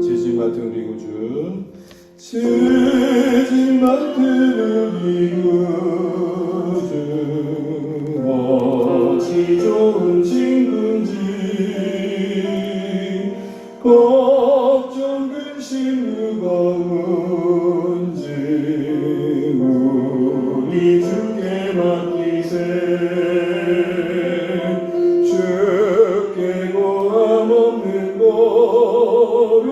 지지 맡은 우리 구주, 지지 맡은 우리 구주, 어찌 좋은 친구인지, 걱정 근심 무거운지 우리 주께 맡기세. 주께 고함 없는 거로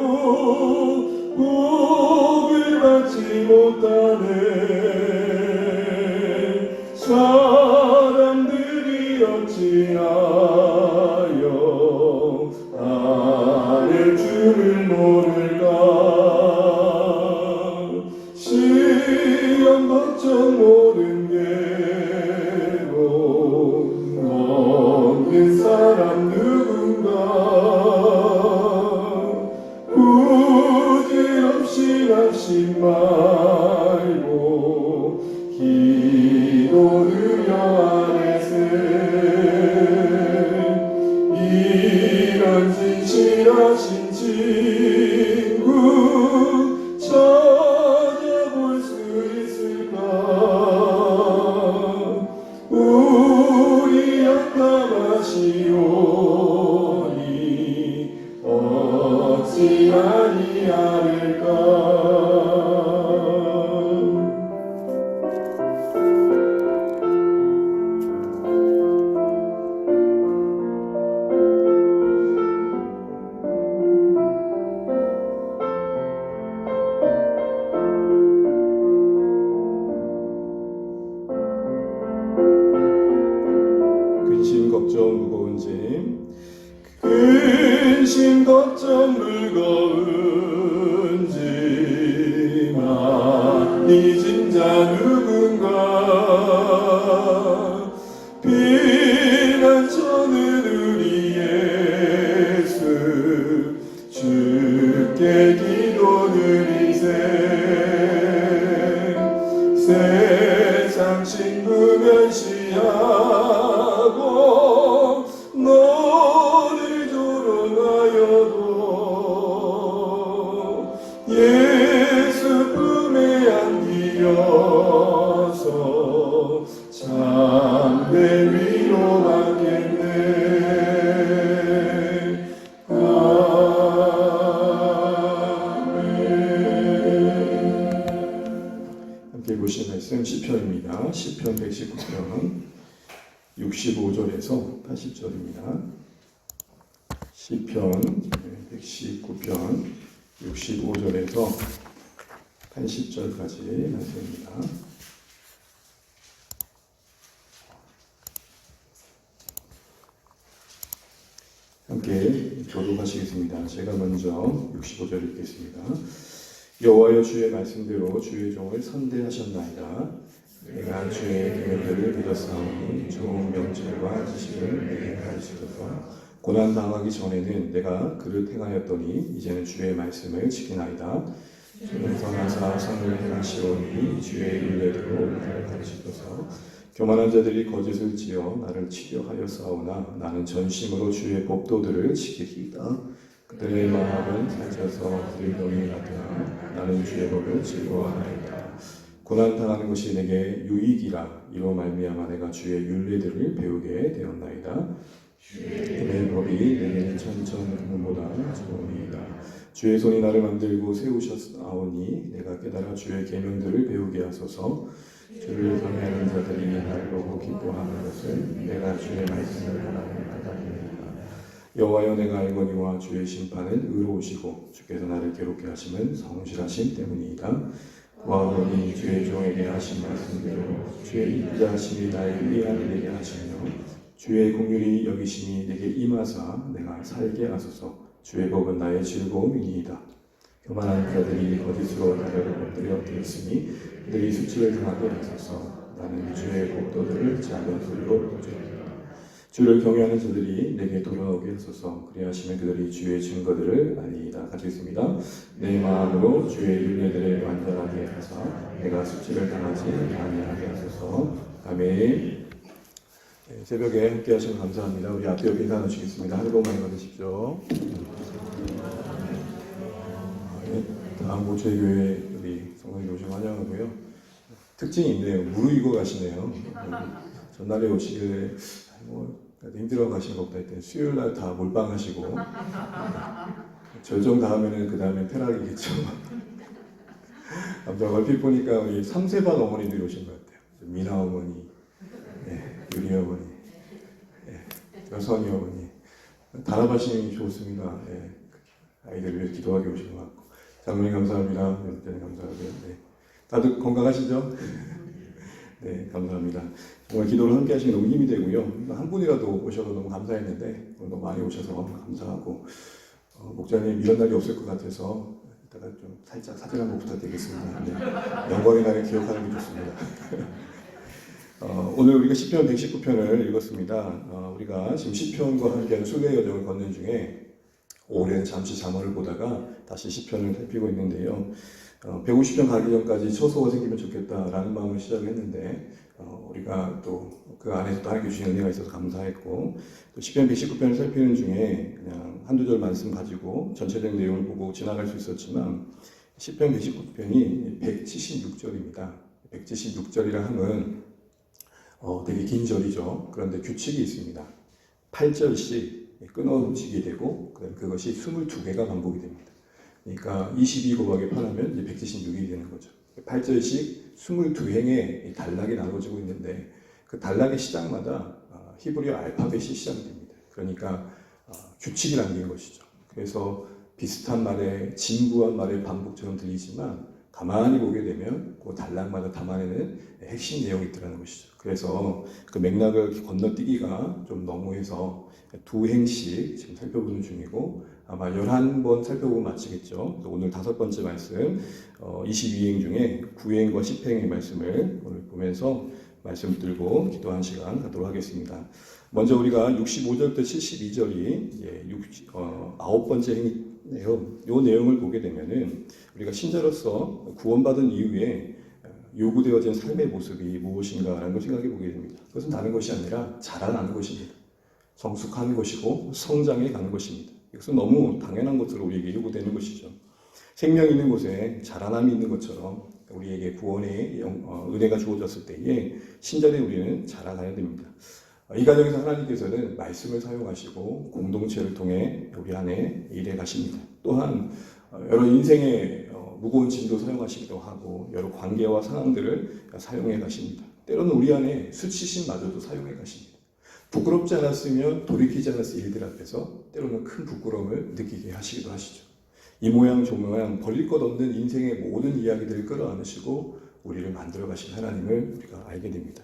복을 받지 못하네. 사람들이 어찌하여 나를 주를 모를까. 시험 걱정 모든 괴로움 없는 사람 누군가. 부질없이 낙심 말고 기도 드려 아뢰세. 이런 진실하신 친구 찾아볼 수 있을까. 우리 약함하시오니 어찌 아니하릴까. 근심 걱정 무거운 짐, 근심 걱정 무거운 짐 많이 진 자 누군가. 피난처는 우리 예수 주께 기도 드리세. 세상 친구 멸시하고 너를 조롱하여도 예수 품에 안기어서 참된 위로 받겠네. 함께 보신 말씀 시편입니다. 시편 119편 65절에서 80절입니다. 시편 119편 65절에서 80절까지 말씀입니다. 함께 교독하시겠습니다. 제가 먼저 65절 읽겠습니다. 여호와여, 주의 말씀대로 주의 종을 선대하셨나이다. 내가 주의 계명들을 믿었사오니 좋은 명철과 지식을 내게 가르치소서. 고난 당하기 전에는 내가 그를 행하였더니 이제는 주의 말씀을 지키나이다. 주는 선하사 선을 행하시오니 주의 율례대로 나를 가르치소서. 교만한 자들이 거짓을 지어 나를 치려하였사오나 나는 전심으로 주의 법도들을 지키리이다. 그들의 마음은 살쪄서 들덩이 같으나 나는 주의 법을 즐거워하나이다. 고난 당하는 것이 내게 유익이라. 이로 말미암아 내가 주의 율례들을 배우게 되었나이다. 주의 법이 내게는 천천금보다 좋으니이다. 주의 손이 나를 만들고 세우셨사오니 내가 깨달아 주의 계명들을 배우게 하소서. 주를 경외하는 자들이 나를 보고 기뻐하는 것은 내가 주의 말씀을 하나님 까닭이니이다. 여호와여, 내가 알거니와 주의 심판은 의로우시고 주께서 나를 괴롭게 하심은 성실하심 때문이이다. 구하오니 주의 종에게 하신 말씀대로 주의 인자하심이 나의 위안이 되게 하시며 주의 긍휼이 여기심이 내게 임하사 내가 살게 하소서. 주의 법은 나의 즐거움이니이다. 교만한 자들이 거짓으로 나를 엎드려 되었으니 그들이 수치를 당하게 하소서. 나는 주의 법도들을 작은 소리로 도전하리라. 주를 경외하는 자들이 내게 돌아오게 하소서. 그리하시면 그들이 주의 증거들을 알리이다. 같이 읽습니다. 내 마음으로 주의 율례들을 완전하게 하사 내가 수치를 당하지 아니하게 하소서. 아멘. 네, 새벽에 함께 하시면 감사합니다. 우리 앞에 인사 나누시겠습니다. 하늘 복 많이 받으십시오. 다음 모주의교회 우리 성도님 오시면 환영하고요. 특징이 있네요. 무르익어 가시네요. 전날에 오시길래 힘들어 가시는 것보다 했더니 수요일 날 다 몰빵하시고 절정 다음에는 그 다음에 쾌락이겠죠. 아무튼 얼핏 보니까 우리 3세반 어머니들이 오신 것 같아요. 미나 어머니, 유리 어머니, 여선이 어머니. 단합하시는 좋습니다. 아이들을 위해 기도하게 오신 것 같고. 장로님 감사합니다. 때는 감사하고요. 다들 건강하시죠? 네, 감사합니다. 정말 기도를 함께 하시는 게 너무 힘이 되고요. 한 분이라도 오셔서 너무 감사했는데 너무 많이 오셔서 감사하고 목사님 이런 날이 없을 것 같아서 이따가 좀 살짝 사진 한번 부탁드리겠습니다. 네, 영광의 날을 기억하는 게 좋습니다. 오늘 우리가 시편 119편을 읽었습니다. 우리가 지금 시편과 함께하는 순례 여정을 걷는 중에 오랜 잠시 잠언을 보다가 다시 시편을 살피고 있는데요. 150편 가기 전까지 처소가 생기면 좋겠다라는 마음을 시작했는데 우리가 또 그 안에서 또 하나님께 주신 은혜가 있어서 감사했고 또 시편 119편을 살피는 중에 그냥 한두 절 말씀 가지고 전체적인 내용을 보고 지나갈 수 있었지만 시편 119편이 176절입니다. 176절이라 함은 되게 긴 절이죠. 그런데 규칙이 있습니다. 8절씩 끊어지게 되고 그것이 22개가 반복이 됩니다. 그러니까 22 곱하기 8하면 이제 176이 되는 거죠. 8절씩 22행의 단락이 나눠지고 있는데 그 단락의 시작마다 히브리어 알파벳이 시작이 됩니다. 그러니까 규칙이 담긴 것이죠. 그래서 비슷한 말에 진부한 말의 반복처럼 들리지만 가만히 보게 되면 그 단락마다 담아내는 핵심 내용이 있더라는 것이죠. 그래서 그 맥락을 건너뛰기가 좀 너무해서 두 행씩 지금 살펴보는 중이고 아마 11번 살펴보고 마치겠죠. 오늘 5번째 말씀 22행 중에 9행과 10행의 말씀을 오늘 보면서 말씀 들고 기도한 시간 갖도록 하겠습니다. 먼저 우리가 65절부터 72절이 9번째 행인데요. 이 내용을 보게 되면은 우리가 신자로서 구원받은 이후에 요구되어진 삶의 모습이 무엇인가라는 걸 생각해 보게 됩니다. 그것은 다른 것이 아니라 자라나는 것입니다. 성숙하는 것이고 성장해 가는 것입니다. 이것은 너무 당연한 것으로 우리에게 요구되는 것이죠. 생명이 있는 곳에 자라남이 있는 것처럼 우리에게 구원의 은혜가 주어졌을 때에 신자된 우리는 자라가야 됩니다. 이 과정에서 하나님께서는 말씀을 사용하시고 공동체를 통해 우리 안에 일해 가십니다. 또한 여러 인생의 무거운 짐도 사용하시기도 하고 여러 관계와 상황들을 사용해 가십니다. 때로는 우리 안에 수치심마저도 사용해 가십니다. 부끄럽지 않았으면 돌이키지 않았을 일들 앞에서 때로는 큰 부끄러움을 느끼게 하시기도 하시죠. 이 모양 저 모양 버릴 것 없는 인생의 모든 이야기들을 끌어안으시고 우리를 만들어 가신 하나님을 우리가 알게 됩니다.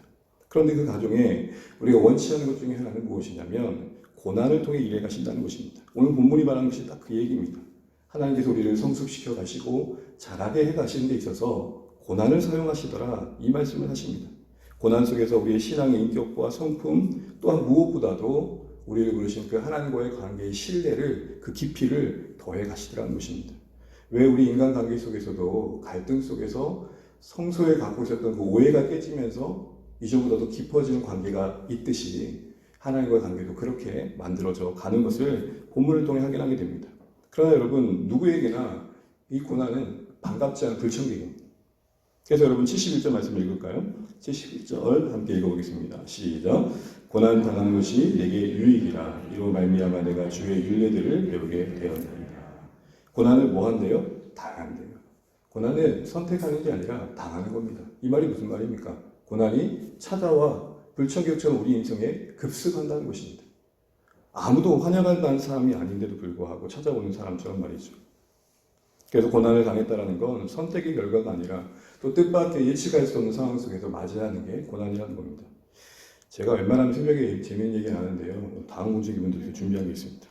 그런데 그 가정에 우리가 원치 않는 것 중에 하나는 무엇이냐면 고난을 통해 일해 가신다는 것입니다. 오늘 본문이 말하는 것이 딱 그 얘기입니다. 하나님께서 우리를 성숙시켜 가시고 자라게 해 가시는 데 있어서 고난을 사용하시더라 이 말씀을 하십니다. 고난 속에서 우리의 신앙의 인격과 성품 또한 무엇보다도 우리를 부르신 그 하나님과의 관계의 신뢰를 그 깊이를 더해 가시더라는 것입니다. 왜 우리 인간관계 속에서도 갈등 속에서 성소에 갖고 있었던 그 오해가 깨지면서 이전보다도 깊어지는 관계가 있듯이 하나님과의 관계도 그렇게 만들어져 가는 것을 본문을 통해 확인하게 됩니다. 그러나 여러분 누구에게나 이 고난은 반갑지 않은 불청객입니다. 그래서 여러분 71절 말씀 읽을까요? 71절 함께 읽어보겠습니다. 시작. 고난 당하는 것이 내게 유익이라 이로 말미암아 내가 주의 율례들을 배우게 되었느니라. 고난을 뭐 한대요? 당한대요. 고난은 선택하는 게 아니라 당하는 겁니다. 이 말이 무슨 말입니까? 고난이 찾아와 불청객처럼 우리 인생에 급습한다는 것입니다. 아무도 환영할 만한 사람이 아닌데도 불구하고 찾아오는 사람처럼 말이죠. 그래서 고난을 당했다는 건 선택의 결과가 아니라 또 뜻밖의 예측할 수 없는 상황 속에서 맞이하는 게 고난이라는 겁니다. 제가 웬만하면 새벽에 재미있는 얘기 하는데요. 다음 문제 기분들도 준비한 게 있습니다.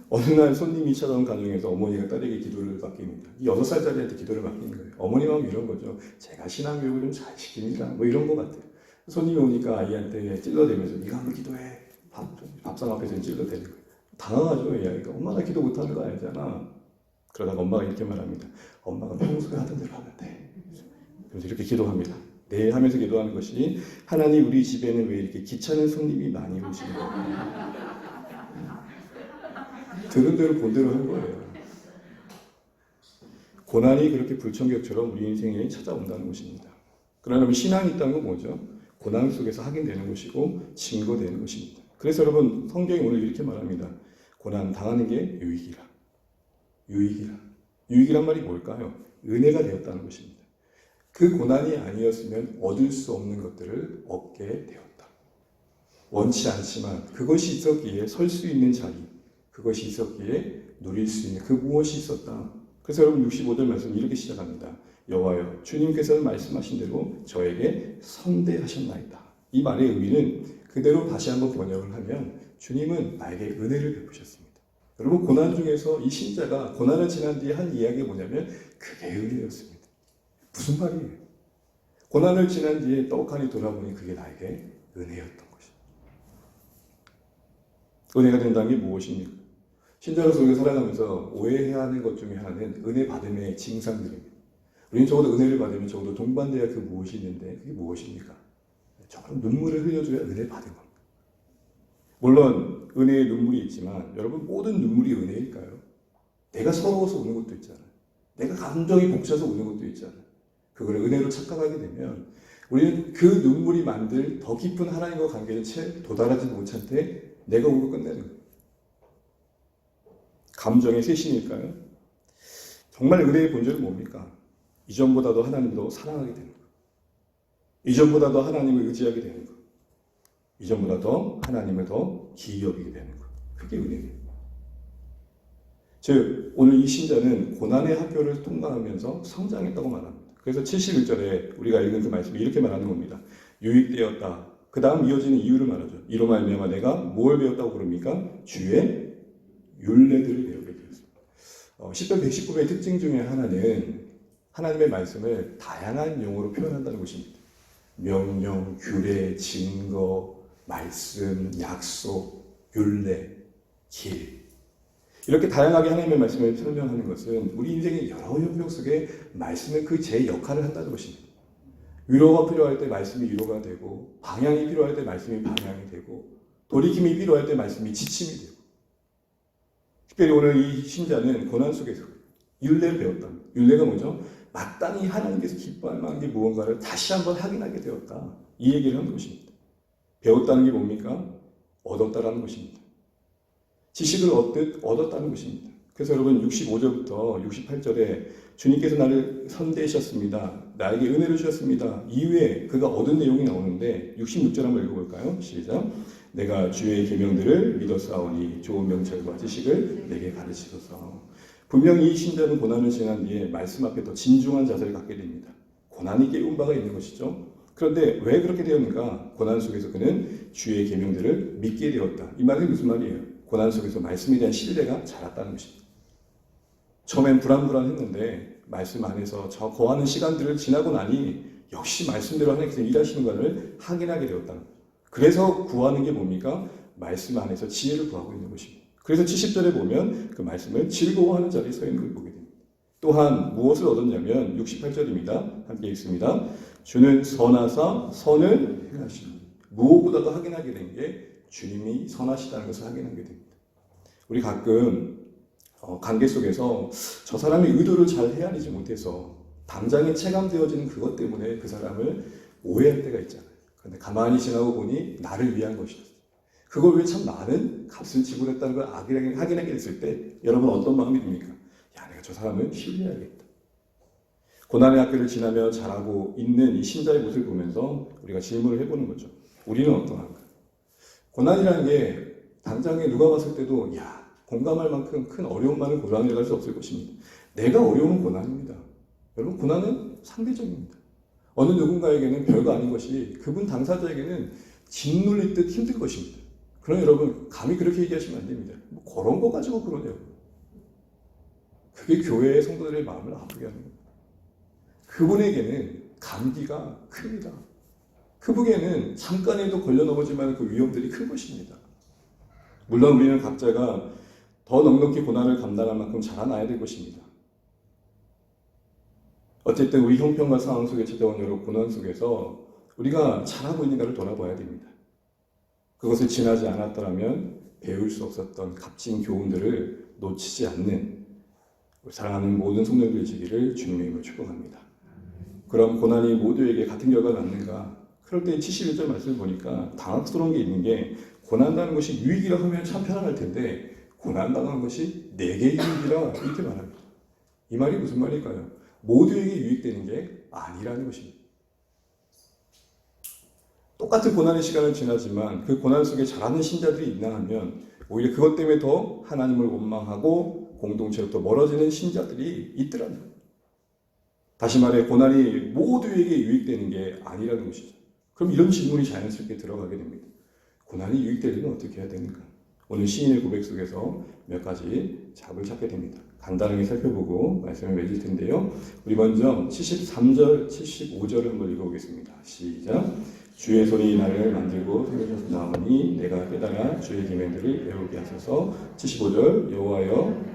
어느 날 손님이 찾아온 가정에서 어머니가 딸에게 기도를 맡깁니다. 이 6살짜리한테 기도를 맡기는 거예요. 어머니 마음이 이런 거죠. 제가 신앙교육을 좀 잘 시킵니다. 뭐 이런 거 같아요. 손님이 오니까 아이한테 찔러대면서 네가 한번 기도해. 밥상 앞에서 찔러대는 거예요. 당황하죠. 이 아이가. 엄마가 기도 못하는 거 알잖아. 그러다가 엄마가 이렇게 말합니다. 엄마가 평소에 하던 대로 하면 돼. 그래서 이렇게 기도합니다. 네 하면서 기도하는 것이 하나님 우리 집에는 왜 이렇게 귀찮은 손님이 많이 오시는 거예요? 들은 대로 본 대로 한 거예요. 고난이 그렇게 불청객처럼 우리 인생에 찾아온다는 것입니다. 그러나 신앙이 있다는 건 뭐죠? 고난 속에서 확인되는 것이고 증거되는 것입니다. 그래서 여러분 성경이 오늘 이렇게 말합니다. 고난 당하는 게 유익이라. 유익이라. 유익이란 말이 뭘까요? 은혜가 되었다는 것입니다. 그 고난이 아니었으면 얻을 수 없는 것들을 얻게 되었다. 원치 않지만 그것이 있었기에 설 수 있는 자리, 그것이 있었기에 누릴 수 있는 그 무엇이 있었다. 그래서 여러분 65절 말씀 이렇게 시작합니다. 여호와여 주님께서는 말씀하신 대로 저에게 선대하셨나이다. 이 말의 의미는 그대로 다시 한번 번역을 하면 주님은 나에게 은혜를 베푸셨습니다. 여러분 고난 중에서 이 신자가 고난을 지난 뒤에 한 이야기가 뭐냐면 그게 은혜였습니다. 무슨 말이에요? 고난을 지난 뒤에 떡하니 돌아보니 그게 나에게 은혜였던 것입니다. 은혜가 된다는 게 무엇입니까? 신자로서 우리가 살아가면서 오해해야 하는 것 중에 하나는 은혜 받음의 징상들입니다. 우리는 적어도 은혜를 받으면 적어도 동반돼야 그 무엇이 있는데 그게 무엇입니까? 적어도 눈물을 흘려줘야 은혜 받은 겁니다. 물론 은혜의 눈물이 있지만 여러분 모든 눈물이 은혜일까요? 내가 서러워서 우는 것도 있잖아요. 내가 감정이 벅차서 우는 것도 있잖아요. 그걸 은혜로 착각하게 되면 우리는 그 눈물이 만들 더 깊은 하나님과 관계는 채 도달하지 못한 채 내가 울고 끝내는 거예요. 감정의 쇄신일까요? 정말 은혜의 본질은 뭡니까? 이전보다도 하나님을 더 사랑하게 되는 것. 이전보다 더 하나님을 의지하게 되는 것. 이전보다 더 하나님을 더 기이 여기게 되는 것. 그게 은혜예요. 즉 오늘 이 신자는 고난의 학교를 통과하면서 성장했다고 말합니다. 그래서 71절에 우리가 읽은 그 말씀이 이렇게 말하는 겁니다. 유익되었다. 그 다음 이어지는 이유를 말하죠. 이로 말미암아 내가 뭘 배웠다고 그럽니까? 주의 율례들을 배우게 되었습니다. 10편 119편의 특징 중에 하나는 하나님의 말씀을 다양한 용어로 표현한다는 것입니다. 명령, 규례, 증거, 말씀, 약속, 율례, 길. 이렇게 다양하게 하나님의 말씀을 설명하는 것은 우리 인생의 여러 영역 속에 말씀은 그 제 역할을 한다는 것입니다. 위로가 필요할 때 말씀이 위로가 되고, 방향이 필요할 때 말씀이 방향이 되고, 돌이킴이 필요할 때 말씀이 지침이 되고. 특별히 오늘 이 신자는 고난 속에서 율례를 배웠다. 율례가 뭐죠? 마땅히 하나님께서 기뻐할 만한 게 무언가를 다시 한번 확인하게 되었다. 이 얘기를 하는 것입니다. 배웠다는 게 뭡니까? 얻었다라는 것입니다. 지식을 얻었다는 것입니다. 그래서 여러분 65절부터 68절에 주님께서 나를 선대하셨습니다. 나에게 은혜를 주셨습니다. 이후에 그가 얻은 내용이 나오는데 66절 한번 읽어볼까요? 시작. 내가 주의 계명들을 믿었사오니 좋은 명철과 지식을 내게 가르치소서. 분명히 이 신자는 고난을 지난 뒤에 말씀 앞에 더 진중한 자세를 갖게 됩니다. 고난이 깨운 바가 있는 것이죠. 그런데 왜 그렇게 되었는가? 고난 속에서 그는 주의 계명들을 믿게 되었다. 이 말은 무슨 말이에요? 고난 속에서 말씀에 대한 신뢰가 자랐다는 것입니다. 처음엔 불안했는데 말씀 안에서 저 거하는 시간들을 지나고 나니 역시 말씀대로 하나님께서 일하시는 것을 확인하게 되었다. 그래서 구하는 게 뭡니까? 말씀 안에서 지혜를 구하고 있는 것입니다. 그래서 70절에 보면 그 말씀을 즐거워하는 자리에 서 있는 걸 보게 됩니다. 또한 무엇을 얻었냐면 68절입니다. 함께 읽습니다. 주는 선하사 선을 행하시니 무엇보다도 확인하게 된 게 주님이 선하시다는 것을 확인하게 됩니다. 우리 가끔 관계 속에서 저 사람이 의도를 잘 헤아리지 못해서 당장에 체감되어지는 그것 때문에 그 사람을 오해할 때가 있잖아요. 그런데 가만히 지나고 보니 나를 위한 것이었어요. 그걸 왜 참 많은 값을 지불했다는 걸 확인하게 됐을 때 여러분 어떤 마음이 듭니까? 야, 내가 저 사람을 신뢰해야겠다. 고난의 학교를 지나며 자라고 있는 이 신자의 모습을 보면서 우리가 질문을 해보는 거죠. 우리는 어떠한가? 고난이라는 게 당장에 누가 봤을 때도 야, 공감할 만큼 큰 어려움만을 고난이라고 할 수 없을 것입니다. 내가 어려운 고난입니다. 여러분 고난은 상대적입니다. 어느 누군가에게는 별거 아닌 것이 그분 당사자에게는 짓눌릴 듯 힘든 것입니다. 그러나 여러분 감히 그렇게 얘기하시면 안 됩니다. 뭐 그런 거 가지고 그러냐고. 그게 교회의 성도들의 마음을 아프게 하는 겁니다. 그분에게는 감기가 큽니다. 그분에게는 잠깐에도 걸려 넘어지만 그 위험들이 큰 것입니다. 물론 우리는 각자가 더 넉넉히 고난을 감당할 만큼 자라나야 될 것입니다. 어쨌든 우리 형편과 상황 속에 찾아온 여러 고난 속에서 우리가 잘하고 있는가를 돌아봐야 됩니다. 그것을 지나지 않았더라면 배울 수 없었던 값진 교훈들을 놓치지 않는 사랑하는 모든 성도들 되시기를 주님의 이름으로 축복합니다. 그럼 고난이 모두에게 같은 결과를 낳는가? 그럴 때 71절 말씀을 보니까 당황스러운 게 있는 게 고난당하는 것이 유익이라 하면 참 편안할 텐데 고난당하는 것이 내게 유익이라 이렇게 말합니다. 이 말이 무슨 말일까요? 모두에게 유익되는 게 아니라는 것입니다. 똑같은 고난의 시간은 지나지만 그 고난 속에 잘하는 신자들이 있나 하면 오히려 그것 때문에 더 하나님을 원망하고 공동체로부터 멀어지는 신자들이 있더라는 거예요. 다시 말해 고난이 모두에게 유익되는 게 아니라는 것이죠. 그럼 이런 질문이 자연스럽게 들어가게 됩니다. 고난이 유익되려면 어떻게 해야 되는가? 오늘 시인의 고백 속에서 몇 가지 답을 찾게 됩니다. 간단하게 살펴보고 말씀을 맺을 텐데요. 우리 먼저 73절, 75절을 한번 읽어보겠습니다. 시작. 주의 손이 나를 만들고 세우셨나오니 내가 깨달아 주의 기명들을 배우게 하소서. 75절 여호와여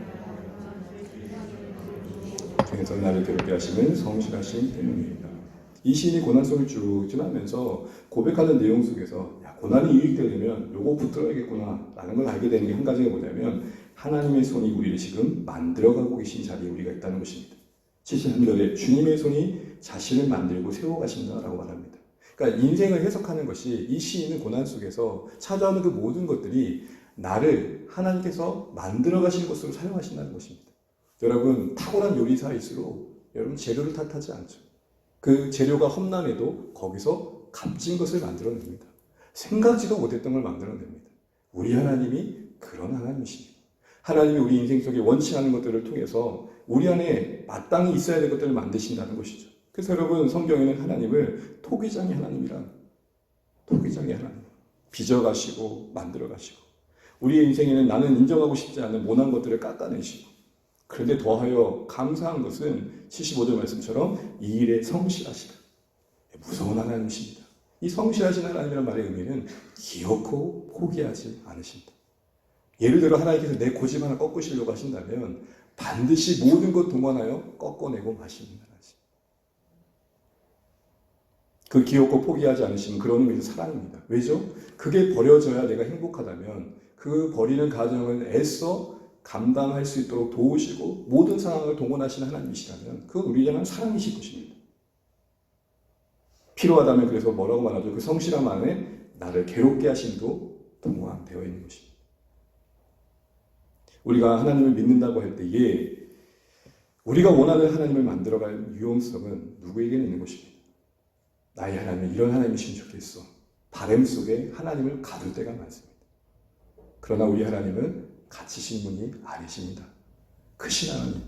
그래서 나를 괴롭게 하시는 성실하신 때문입니다. 이 시인이 고난 속을 쭉 지나면서 고백하는 내용 속에서 고난이 유익되려면 요거 붙들어야겠구나 라는 걸 알게 되는 게 한 가지가 뭐냐면 하나님의 손이 우리를 지금 만들어가고 계신 자리에 우리가 있다는 것입니다. 73절에 주님의 손이 자신을 만들고 세워가신다라고 말합니다. 그러니까 인생을 해석하는 것이 이 시인은 고난 속에서 찾아오는 그 모든 것들이 나를 하나님께서 만들어가시는 것으로 사용하신다는 것입니다. 여러분 탁월한 요리사일수록 여러분 재료를 탓하지 않죠. 그 재료가 험난해도 거기서 값진 것을 만들어냅니다. 생각지도 못했던 걸 만들어냅니다. 우리 하나님이 그런 하나님이십니다. 하나님이 우리 인생 속에 원치 않은 것들을 통해서 우리 안에 마땅히 있어야 될 것들을 만드신다는 것이죠. 그래서 여러분 성경에는 하나님을 토기장의 하나님이란 토기장의 하나님 빚어가시고 만들어가시고 우리의 인생에는 나는 인정하고 싶지 않은 모난 것들을 깎아내시고 그런데 더하여 감사한 것은 75절 말씀처럼 이 일에 성실하시다. 무서운 하나님이십니다. 이 성실하신 하나님이라는 말의 의미는 기어코 포기하지 않으신다. 예를 들어 하나님께서 내 고집 하나 꺾으시려고 하신다면 반드시 모든 것 동원하여 꺾어내고 마시는 하나님. 그 기어코 포기하지 않으시는 그런 의미에서 사랑입니다. 왜죠? 그게 버려져야 내가 행복하다면 그 버리는 과정을 애써 감당할 수 있도록 도우시고 모든 상황을 동원하시는 하나님이시라면 그건 우리에게는 사랑이실 것입니다. 필요하다면 그래서 뭐라고 말하죠? 그 성실함 안에 나를 괴롭게 하심도 동원되어 있는 것입니다. 우리가 하나님을 믿는다고 할 때에 우리가 원하는 하나님을 만들어갈 유용성은 누구에게는 있는 것입니다. 나의 하나님은 이런 하나님이시면 좋겠어. 바람 속에 하나님을 가둘 때가 많습니다. 그러나 우리 하나님은 갇히신 분이 아니십니다. 크신 하나님.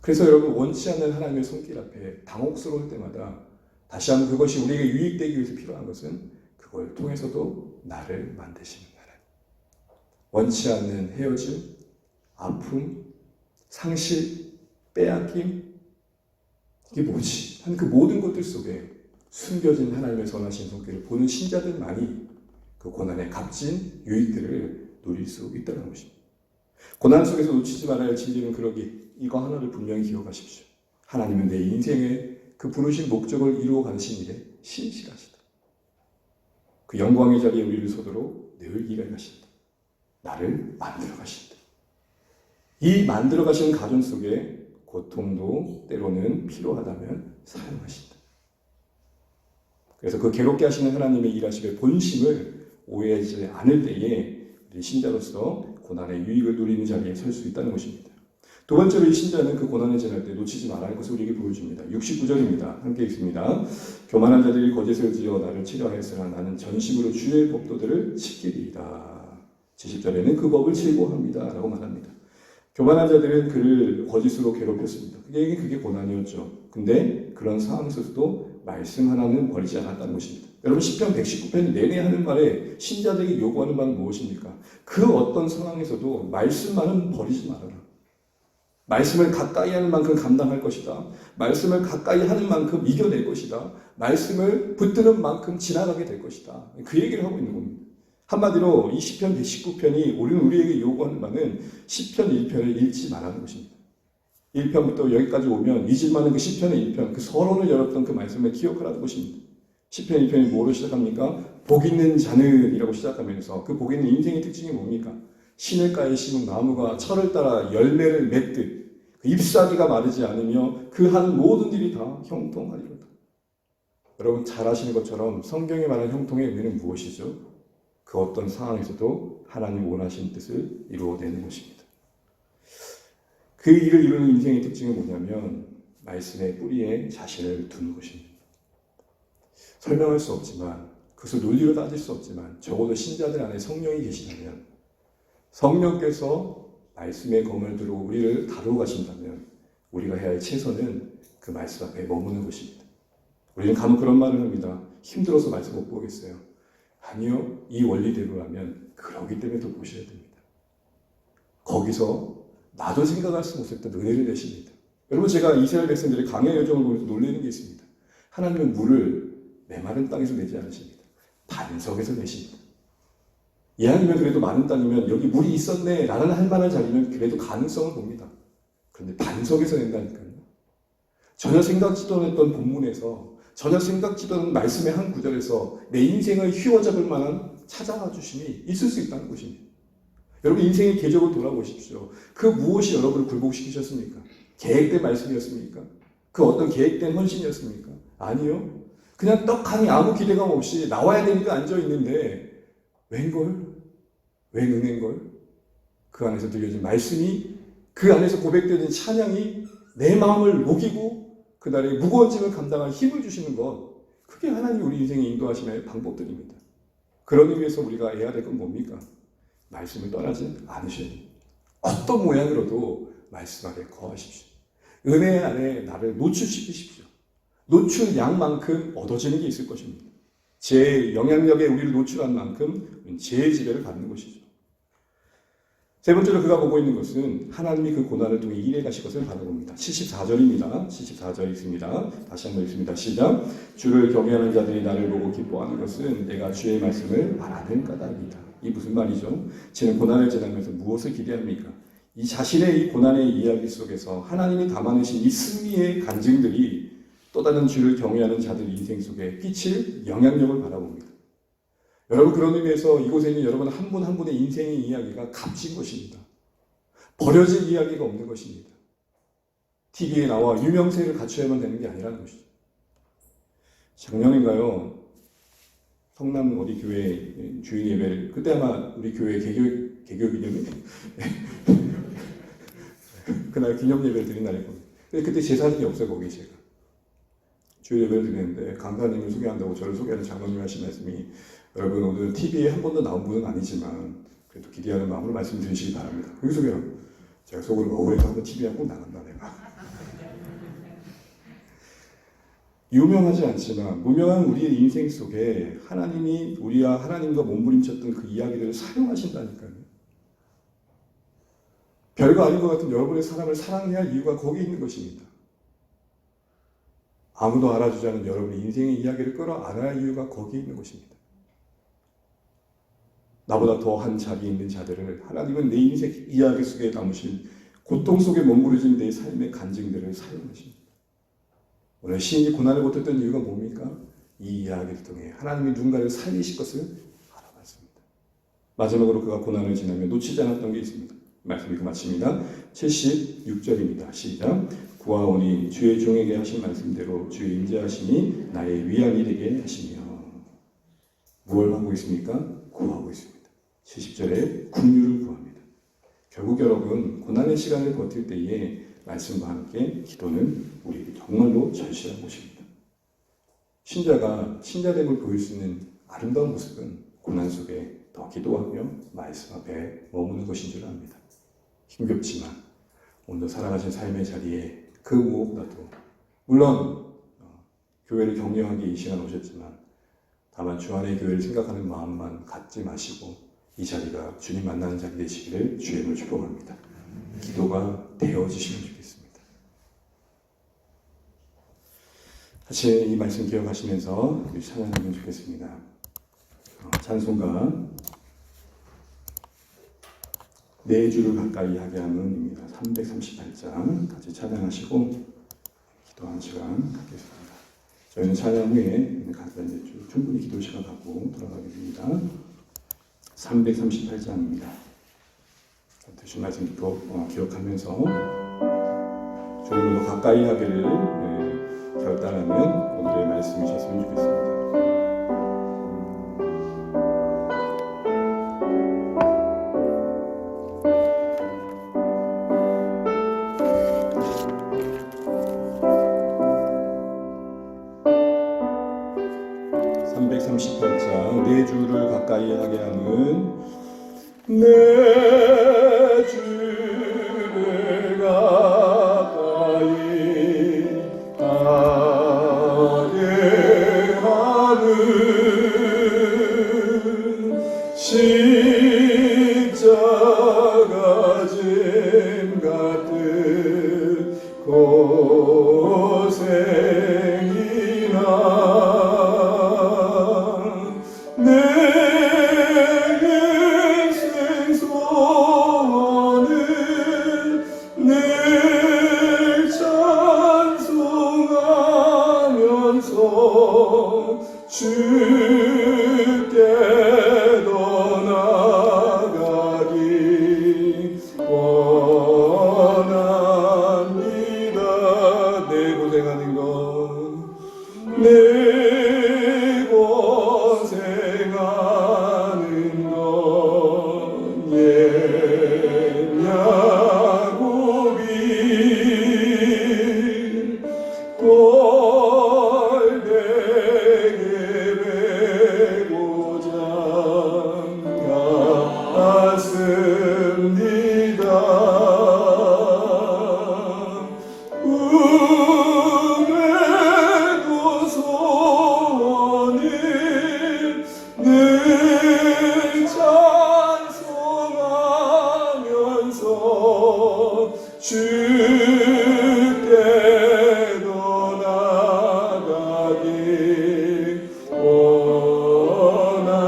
그래서 여러분 원치 않는 하나님의 손길 앞에 당혹스러울 때마다 다시 한번 그것이 우리에게 유익되기 위해서 필요한 것은 그걸 통해서도 나를 만드시는 하나님. 원치 않는 헤어짐, 아픔, 상실, 빼앗김 이게 뭐지? 하는 그 모든 것들 속에 숨겨진 하나님의 선하신 손길을 보는 신자들만이 그 고난의 값진 유익들을 누릴 수 있다는 것입니다. 고난 속에서 놓치지 말아야 할 진리는 그러기 이거 하나를 분명히 기억하십시오. 하나님은 내 인생의 그 부르신 목적을 이루어 가신 일에 신실하시다. 그 영광의 자리에 우리를 서도록 늘 일하신다. 나를 만들어 가신다. 이 만들어 가시는 과정 속에 고통도 때로는 필요하다면 사용하신다. 그래서 그 괴롭게 하시는 하나님의 일하심의 본심을 오해하지 않을 때에 우리 신자로서 고난의 유익을 누리는 자리에 설 수 있다는 것입니다. 두 번째로 이 신자는 그 고난을 지날 때 놓치지 말아야 할 것을 우리에게 보여줍니다. 69절입니다. 함께 읽습니다. 교만한 자들이 거짓을 지어 나를 치려하였으나 나는 전심으로 주의 법도들을 지키리이다. 70절에는 그 법을 즐거워합니다. 라고 말합니다. 교만한 자들은 그를 거짓으로 괴롭혔습니다. 그게 고난이었죠. 근데 그런 상황 속에서도 말씀 하나는 버리지 않았다는 것입니다. 여러분 시편 119편 내내 하는 말에 신자들에게 요구하는 바는 무엇입니까? 그 어떤 상황에서도 말씀만은 버리지 말아라. 말씀을 가까이 하는 만큼 감당할 것이다. 말씀을 가까이 하는 만큼 이겨낼 것이다. 말씀을 붙드는 만큼 지나가게 될 것이다. 그 얘기를 하고 있는 겁니다. 한마디로 이 시편 119편이 우리에게 요구하는 바는 시편 1편을 읽지 말라는 것입니다. 1편부터 여기까지 오면 잊을만한 그 시편의 1편, 그 서론을 열었던 그 말씀을 기억하라는 것입니다. 시편 1편이 뭐로 시작합니까? 복 있는 자는이라고 시작하면서 그 복 있는 인생의 특징이 뭡니까? 시냇가에 심은 나무가 철을 따라 열매를 맺듯 그 잎사귀가 마르지 않으며 그 하는 모든 일이 다 형통하리로다. 여러분 잘 아시는 것처럼 성경에 말하는 형통의 의미는 무엇이죠? 그 어떤 상황에서도 하나님 원하신 뜻을 이루어내는 것입니다. 그 일을 이루는 인생의 특징은 뭐냐면 말씀의 뿌리에 자신을 두는 것입니다. 설명할 수 없지만 그것을 논리로 따질 수 없지만 적어도 신자들 안에 성령이 계시다면 성령께서 말씀의 검을 들어 우리를 다루고 가신다면 우리가 해야 할 최선은 그 말씀 앞에 머무는 것입니다. 우리는 간혹 그런 말을 합니다. 힘들어서 말씀 못 보겠어요. 아니요. 이 원리대로라면 그러기 때문에 더 보셔야 됩니다. 거기서 나도 생각할 수 못했던 은혜를 내십니다. 여러분 제가 이스라엘 백성들의 강해 여정을 보면서 놀라는 게 있습니다. 하나님은 물을 메마른 땅에서 내지 않으십니다. 반석에서 내십니다. 이왕이면 그래도 많은 땅이면 여기 물이 있었네 라는 할 만한 자리면 그래도 가능성을 봅니다. 그런데 반석에서 낸다니까요. 전혀 생각지도 않았던 본문에서 전혀 생각지도 않은 말씀의 한 구절에서 내 인생을 휘어잡을 만한 찾아와 주심이 있을 수 있다는 것입니다. 여러분 인생의 궤적을 돌아보십시오. 그 무엇이 여러분을 굴복시키셨습니까? 계획된 말씀이었습니까? 그 어떤 계획된 헌신이었습니까? 아니요. 그냥 떡하니 아무 기대감 없이 나와야 되니까 앉아있는데 웬걸? 웬 은혜인걸? 그 안에서 들려진 말씀이 그 안에서 고백되는 찬양이 내 마음을 녹이고 그날의 무거운 짐을 감당할 힘을 주시는 것 그게 하나님 우리 인생에 인도하시는 방법들입니다. 그런 의미에서 우리가 해야 될 건 뭡니까? 말씀을 떠나지 않으셔야 됩니다. 어떤 모양으로도 말씀 안에 거하십시오. 은혜 안에 나를 노출시키십시오. 노출량만큼 얻어지는 게 있을 것입니다. 제 영향력에 우리를 노출한 만큼 제 지배를 받는 것이죠. 세 번째로 그가 보고 있는 것은 하나님이 그 고난을 통해 일해 가실 것을 바라봅니다. 74절입니다. 74절 있습니다. 다시 한번 읽습니다. 시작. 주를 경외하는 자들이 나를 보고 기뻐하는 것은 내가 주의 말씀을 알아낸 까닭이다. 이 무슨 말이죠? 저는 고난을 지나면서 무엇을 기대합니까? 이 자신의 이 고난의 이야기 속에서 하나님이 담아내신 이 승리의 간증들이 또 다른 주를 경외하는 자들 인생 속에 끼칠 영향력을 바라봅니다. 여러분 그런 의미에서 이곳에 있는 여러분 한 분 한 분의 인생의 이야기가 값진 것입니다. 버려질 이야기가 없는 것입니다. TV에 나와 유명세를 갖춰야만 되는 게 아니라는 것이죠. 작년인가요? 성남 어디 교회 주일 예배를 그때 아마 우리 교회 개교 기념일 그날 기념 예배를 드린 날일 겁니다. 근데 그때 제 사진이 없어요 거기 제가. 주일 예배를 드리는데 강사님을 소개한다고 저를 소개하는 장로님 하신 말씀이 여러분 오늘 TV에 한 번도 나온 분은 아니지만 그래도 기대하는 마음으로 말씀드리시기 바랍니다. 그게 소개요. 제가 속으로 어울려서 한번 TV에 꼭 나간다 내가. 유명하지 않지만 무명한 우리의 인생 속에 하나님이 우리와 하나님과 몸부림쳤던 그 이야기들을 사용하신다니까요. 별거 아닌 것 같은 여러분의 사람을 사랑해야 할 이유가 거기 있는 것입니다. 아무도 알아주지 않은 여러분의 인생의 이야기를 끌어안아야 할 이유가 거기 있는 것입니다. 나보다 더한 자리에 있는 자들을 하나님은 내 인생 이야기 속에 담으신 고통 속에 머무르진 내 삶의 간증들을 사용하십니다. 오늘 시인이 고난을 버텼던 이유가 뭡니까? 이 이야기를 통해 하나님이 누군가를 살리실 것을 알아봤습니다. 마지막으로 그가 고난을 지나며 놓치지 않았던 게 있습니다. 말씀 읽고 마칩니다. 76절입니다. 시작. 구하오니 주의 종에게 하신 말씀대로 주의 임재하심이 나의 위안이 되게 하시며. 무엇을 하고 있습니까? 구하고 있습니다. 70절에 긍휼을 구합니다. 결국 여러분 고난의 시간을 버틸 때에 말씀과 함께 기도는 우리에게 정말로 절실한 것입니다. 신자가 신자됨을 보일 수 있는 아름다운 모습은 고난 속에 더 기도하며 말씀 앞에 머무는 것인 줄 압니다. 힘겹지만 오늘 살아가신 삶의 자리에 그 무엇보다도 물론 교회를 격려하기 이 시간 오셨지만 다만 주 안의 교회를 생각하는 마음만 갖지 마시고 이 자리가 주님 만나는 자리 되시기를 주님을 축복합니다. 기도가 되어지시면 좋겠습니다. 같이 이 말씀 기억하시면서 우리 찬양하면 좋겠습니다. 찬송가 내 주를 가까이 하게 함은입니다. 338장 같이 찬양하시고 기도하는 시간 갖겠습니다. 저희는 찬양 후에 각자 이제 충분히 기도 시간 갖고 돌아가겠습니다. 338장입니다. 드신 말씀 기억하면서 주님을 더 가까이 하기를 결단하는 오늘의 말씀이셨으면 좋겠습니다. 338장 내 주를 가까이 하게 함은 내 주를 가까이 하게 함은 십자가 짐 같은 고생이나 내 인생 소원을 늘 찬송하면서 주께 더 나아가기 원합니다. 내 고생하는 것 내 고생하는 건 옛야고비 꼴되게 베고 장가갔습니다. 늘 찬송하면서 주께 더 나아가기 원합니다.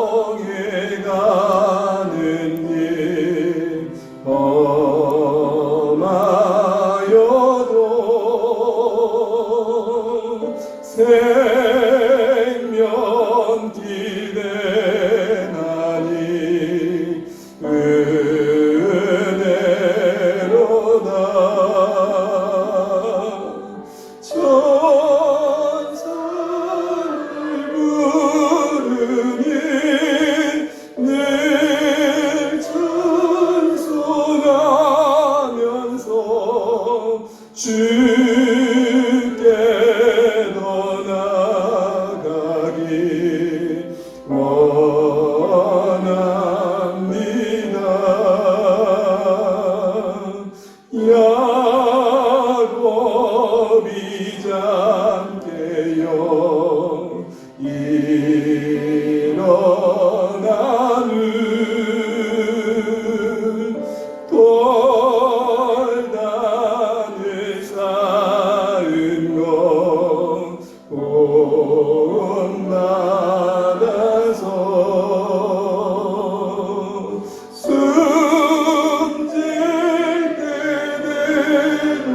천성에 가는 길 험하여도 생명길 내나니 은혜로다. 늘 찬송하면서 주께 더 나아가기 원합니다. 야곱이 잠깨어 일어나는 돌단을 쌓은 것 본받아서 숨질 때에도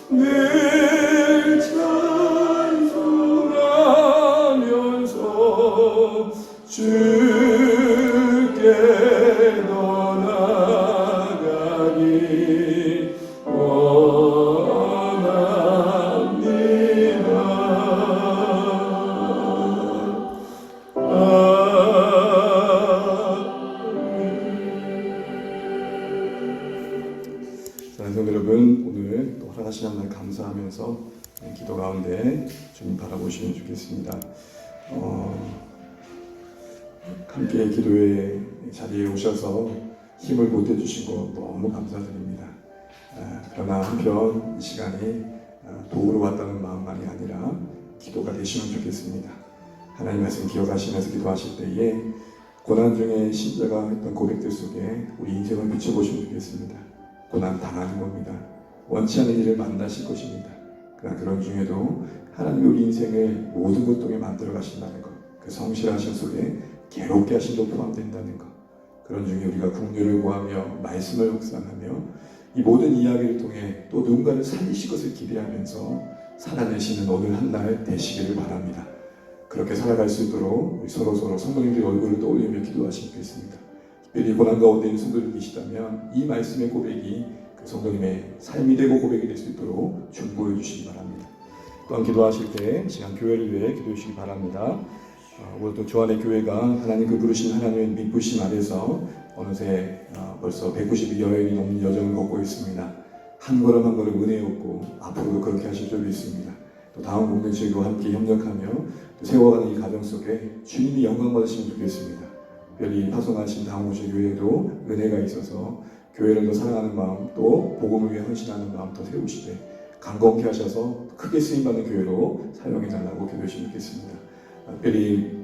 늘 찬송하면서 주께 더 나아가기 원합니다. 사랑하는 여러분, 오늘 또 허락하신 하나님 감사하면서 기도 가운데 주님 바라보시면 좋겠습니다. 함께 기도의 자리에 오셔서 힘을 보태주신 거 너무 감사드립니다. 그러나 한편 이 시간이 도구로 왔다는 마음만이 아니라 기도가 되시면 좋겠습니다. 하나님 말씀 기억하시면서 기도하실 때에 고난 중에 신자가 했던 고백들 속에 우리 인생을 비춰보시면 좋겠습니다. 고난 당하는 겁니다. 원치 않는 일을 만나실 것입니다. 그러나 그런 중에도 하나님이 우리 인생을 모든 것 동에 만들어 가신다는 것, 그 성실하신 속에 괴롭게 하심도 포함된다는 것, 그런 중에 우리가 긍휼을 구하며 말씀을 묵상하며 이 모든 이야기를 통해 또 누군가를 살리실 것을 기대하면서 살아내시는 오늘 한 날 되시기를 바랍니다. 그렇게 살아갈 수 있도록 우리 서로 성도님들의 얼굴을 떠올리며 기도하시면 좋겠습니다. 특별히 고난 가운데 있는 성도들 계시다면 이 말씀의 고백이 그 성도님의 삶이 되고 고백이 될 수 있도록 중보해 주시기 바랍니다. 또한 기도하실 때 시간 교회를 위해 기도해 주시기 바랍니다. 오늘도 조안의 교회가 하나님 그 부르신 하나님의 믿부심 아래서 어느새 벌써 192여일이 넘는 여정을 걷고 있습니다. 한 걸음 한 걸음 은혜였고 앞으로도 그렇게 하실 줄로 믿습니다. 또 다음 공동체도 함께 협력하며 또 세워가는 이 가정 속에 주님이 영광 받으시면 좋겠습니다. 특별히 파송하신 다음 공동체 교회에도 은혜가 있어서 교회를 더 사랑하는 마음, 또 복음을 위해 헌신하는 마음 더 세우시되 강건케 하셔서 크게 쓰임받는 교회로 사용해달라고 기도하시면 좋겠습니다. 특별히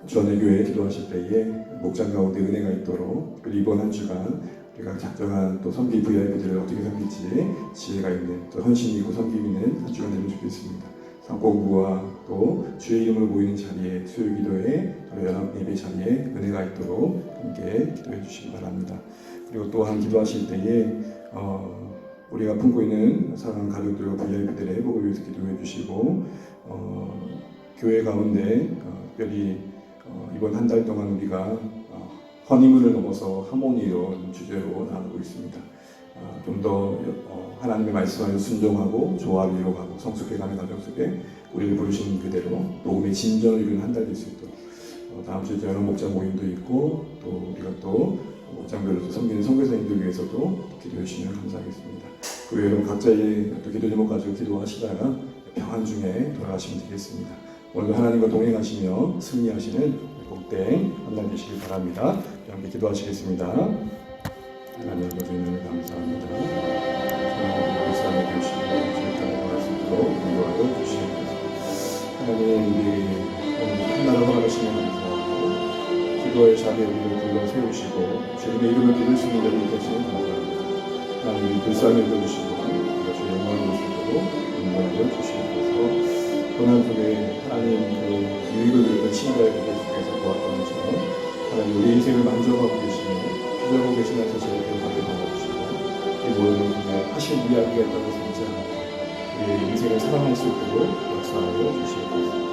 주안의 교회에 기도하실 때에 목장 가운데 은혜가 있도록 특별히 이번 한 주간 우리가 작정한 또 섬기 VIP들을 어떻게 섬길지 지혜가 있는 또 헌신이 있고 섬김이 있는 한 주간 되면 좋겠습니다. 성공부와 또 주의 이름으로 모이는 자리에 수요 기도에 또 연합 예배 자리에 은혜가 있도록 함께 기도해 주시기 바랍니다. 그리고 또한 기도하실 때에 우리가 품고 있는 사랑하는 가족들과 VIP들의 회복을 위해서 기도해 주시고 교회 가운데 특별히 이번 한 달 동안 우리가 허니문을 넘어서 하모니로 주제로 나누고 있습니다. 좀 더 하나님의 말씀을 순종하고 조화를 이루어가고 성숙해가는 과정 속에 우리를 부르시는 그대로 복음의 진전을 이루는 한 달 될 수 있도록 다음 주에 여러 목장 모임도 있고 또 우리가 또 목장별로 섬기는 선교사님들 위해서도 기도해 주시면 감사하겠습니다. 그 외에 여러분 각자의 또 기도 제목 가지고 기도하시다가 평안 중에 돌아가시면 되겠습니다. 오늘도 하나님과 동행하시며 승리하시는 복된 한 날 되시길 바랍니다. 함께 기도하시겠습니다. 하나님 아버지 은혜를 감사합니다. 불쌍히 되시고 주의 땅에 돌아갈 수 있도록 인도하여 주시옵소서. 하나님 우리 한 날을 허락하시며 감사하고 기도의 자리에 우리를 불러 세우시고 주님의 이름을 부를 수 있는 자리에 계시는 감사합니다. 하나님 불쌍히 여겨주시고 우리가 주의 영광을 볼 수 있도록 인도하여 주시옵소서. 고난 속에 하나님 그 유익을 누리는 친자의 고백 속에서 보았던 것처럼 하나님 우리 인생을 만져가고 계시며 표정하고 계시는 사실을 기억하게 도와주시고 이 모든 중에 하실 이야기가 있다고 생각하고 우리의 인생을 사랑할 수 있도록 역사하여 주시옵소서.